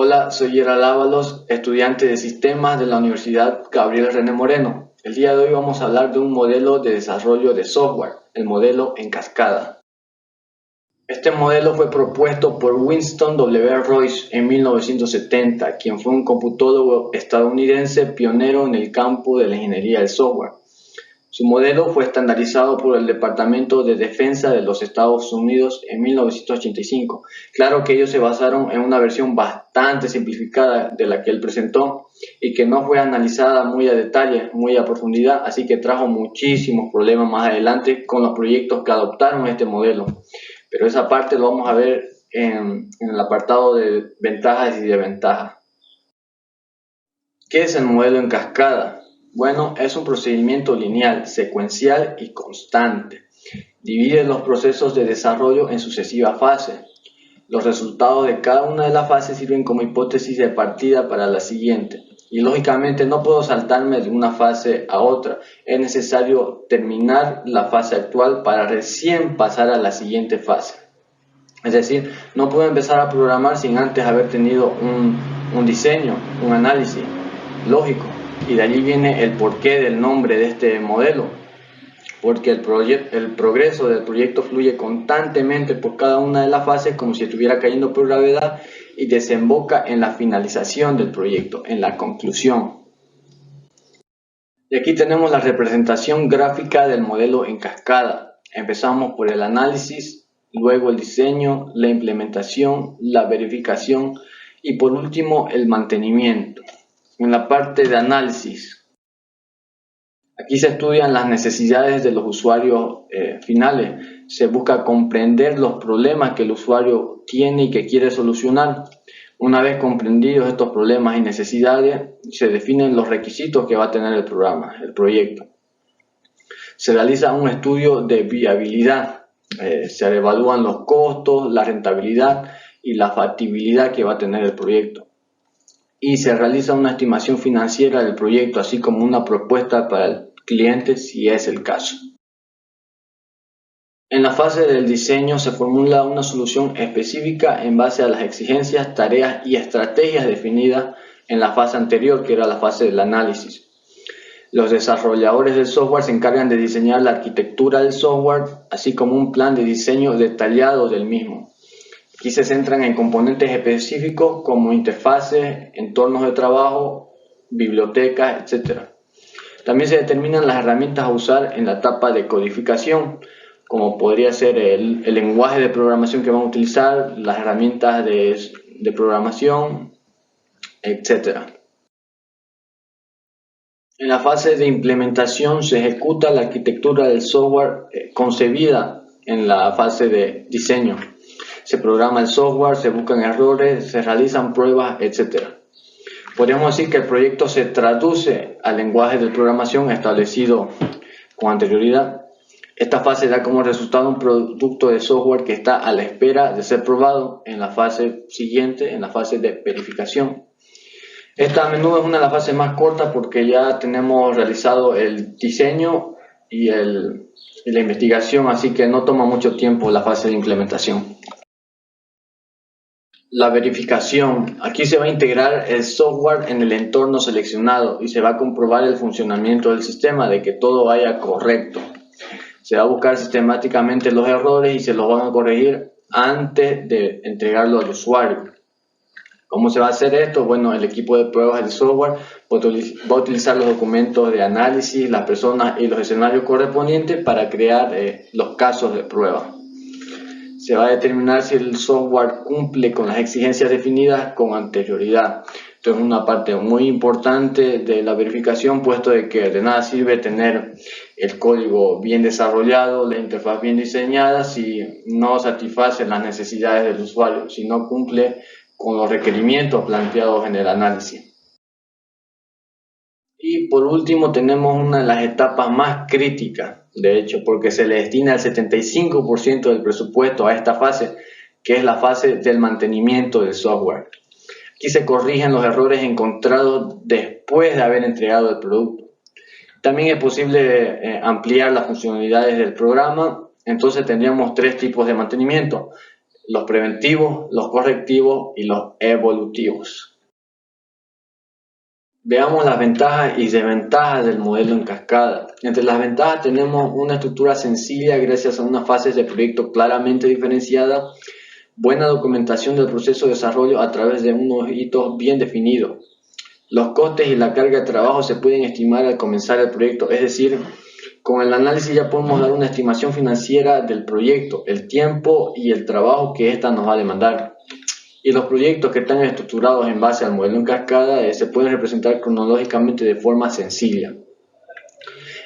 Hola, soy Gerald Ábalos, estudiante de Sistemas de la Universidad Gabriel René Moreno. El día de hoy vamos a hablar de un modelo de desarrollo de software, el modelo en cascada. Este modelo fue propuesto por Winston W. Royce en 1970, quien fue un computólogo estadounidense pionero en el campo de la ingeniería del software. Su modelo fue estandarizado por el Departamento de Defensa de los Estados Unidos en 1985. Claro que ellos se basaron en una versión bastante simplificada de la que él presentó y que no fue analizada muy a detalle, muy a profundidad, así que trajo muchísimos problemas más adelante con los proyectos que adoptaron este modelo. Pero esa parte lo vamos a ver en el apartado de ventajas y desventajas. ¿Qué es el modelo en cascada? Bueno, es un procedimiento lineal, secuencial y constante. Divide los procesos de desarrollo en sucesivas fases. Los resultados de cada una de las fases sirven como hipótesis de partida para la siguiente. Y lógicamente no puedo saltarme de una fase a otra. Es necesario terminar la fase actual para recién pasar a la siguiente fase. Es decir, no puedo empezar a programar sin antes haber tenido un diseño, un análisis lógico. Y de allí viene el porqué del nombre de este modelo, porque el progreso del proyecto fluye constantemente por cada una de las fases como si estuviera cayendo por gravedad y desemboca en la finalización del proyecto, en la conclusión. Y aquí tenemos la representación gráfica del modelo en cascada. Empezamos por el análisis, luego el diseño, la implementación, la verificación y por último el mantenimiento. En la parte de análisis, aquí se estudian las necesidades de los usuarios finales. Se busca comprender los problemas que el usuario tiene y que quiere solucionar. Una vez comprendidos estos problemas y necesidades, se definen los requisitos que va a tener el programa, el proyecto. Se realiza un estudio de viabilidad. Se evalúan los costos, la rentabilidad y la factibilidad que va a tener el proyecto. Y se realiza una estimación financiera del proyecto, así como una propuesta para el cliente si es el caso. En la fase del diseño se formula una solución específica en base a las exigencias, tareas y estrategias definidas en la fase anterior, que era la fase del análisis. Los desarrolladores del software se encargan de diseñar la arquitectura del software, así como un plan de diseño detallado del mismo. Aquí se centran en componentes específicos como interfaces, entornos de trabajo, bibliotecas, etc. También se determinan las herramientas a usar en la etapa de codificación, como podría ser el lenguaje de programación que van a utilizar, las herramientas de programación, etc. En la fase de implementación se ejecuta la arquitectura del software concebida en la fase de diseño. Se programa el software, se buscan errores, se realizan pruebas, etc. Podríamos decir que el proyecto se traduce al lenguaje de programación establecido con anterioridad. Esta fase da como resultado un producto de software que está a la espera de ser probado en la fase siguiente, en la fase de verificación. Esta a menudo es una de las fases más cortas porque ya tenemos realizado el diseño y la investigación, así que no toma mucho tiempo la fase de implementación. La verificación. Aquí se va a integrar el software en el entorno seleccionado y se va a comprobar el funcionamiento del sistema, de que todo vaya correcto. Se va a buscar sistemáticamente los errores y se los van a corregir antes de entregarlo al usuario. ¿Cómo se va a hacer esto? Bueno, el equipo de pruebas del software va a utilizar los documentos de análisis, las personas y los escenarios correspondientes para crear los casos de prueba. Se va a determinar si el software cumple con las exigencias definidas con anterioridad. Esto es una parte muy importante de la verificación, puesto de que de nada sirve tener el código bien desarrollado, la interfaz bien diseñada, si no satisface las necesidades del usuario, si no cumple con los requerimientos planteados en el análisis. Y por último tenemos una de las etapas más críticas, de hecho, porque se le destina el 75% del presupuesto a esta fase, que es la fase del mantenimiento del software. Aquí se corrigen los errores encontrados después de haber entregado el producto. También es posible ampliar las funcionalidades del programa, entonces tendríamos tres tipos de mantenimiento. los preventivos, los correctivos y los evolutivos. Veamos las ventajas y desventajas del modelo en cascada. Entre las ventajas tenemos una estructura sencilla gracias a unas fases de proyecto claramente diferenciadas, buena documentación del proceso de desarrollo a través de unos hitos bien definidos. Los costes y la carga de trabajo se pueden estimar al comenzar el proyecto, es decir, con el análisis ya podemos dar una estimación financiera del proyecto, el tiempo y el trabajo que ésta nos va a demandar. Y los proyectos que están estructurados en base al modelo en cascada se pueden representar cronológicamente de forma sencilla.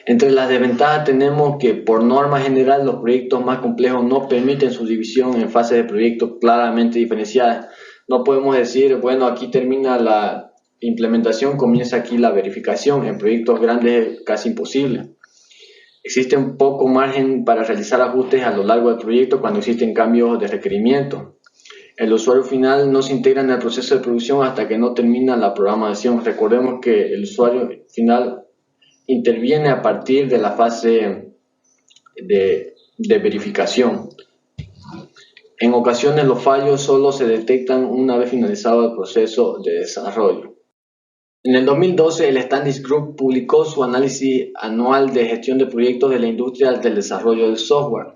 Entre las desventajas tenemos que por norma general los proyectos más complejos no permiten su división en fases de proyecto claramente diferenciadas. No podemos decir, bueno, aquí termina la implementación, comienza aquí la verificación. En proyectos grandes es casi imposible. Existe un poco margen para realizar ajustes a lo largo del proyecto cuando existen cambios de requerimiento. El usuario final no se integra en el proceso de producción hasta que no termina la programación. Recordemos que el usuario final interviene a partir de la fase de verificación. En ocasiones los fallos solo se detectan una vez finalizado el proceso de desarrollo. En el 2012, el Standish Group publicó su análisis anual de gestión de proyectos de la industria del desarrollo del software.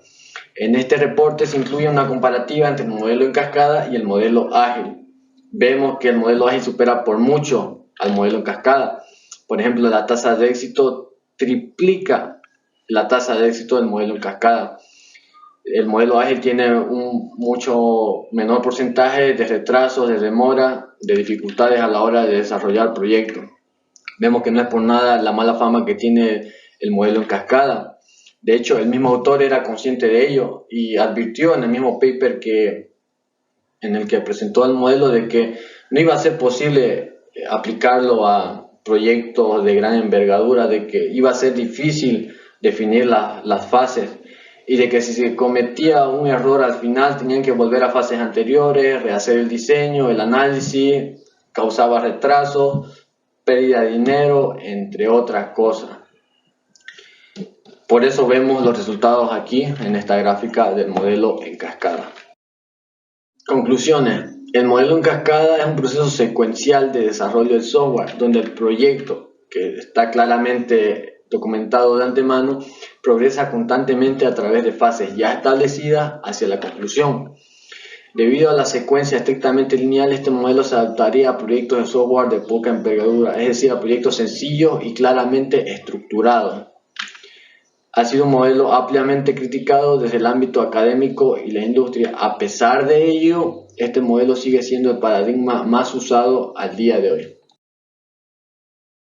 En este reporte se incluye una comparativa entre el modelo en cascada y el modelo ágil. Vemos que el modelo ágil supera por mucho al modelo en cascada. Por ejemplo, la tasa de éxito triplica la tasa de éxito del modelo en cascada. El modelo ágil tiene un mucho menor porcentaje de retrasos, de demora, de dificultades a la hora de desarrollar proyectos. Vemos que no es por nada la mala fama que tiene el modelo en cascada. De hecho, el mismo autor era consciente de ello y advirtió en el mismo paper en el que presentó el modelo de que no iba a ser posible aplicarlo a proyectos de gran envergadura, de que iba a ser difícil definir las fases y de que si se cometía un error al final tenían que volver a fases anteriores, rehacer el diseño, el análisis, causaba retrasos, pérdida de dinero, entre otras cosas. Por eso vemos los resultados aquí en esta gráfica del modelo en cascada. Conclusiones. El modelo en cascada es un proceso secuencial de desarrollo del software, donde el proyecto, que está claramente documentado de antemano, progresa constantemente a través de fases ya establecidas hacia la conclusión. Debido a la secuencia estrictamente lineal, este modelo se adaptaría a proyectos de software de poca envergadura, es decir, a proyectos sencillos y claramente estructurados. Ha sido un modelo ampliamente criticado desde el ámbito académico y la industria. A pesar de ello, este modelo sigue siendo el paradigma más usado al día de hoy.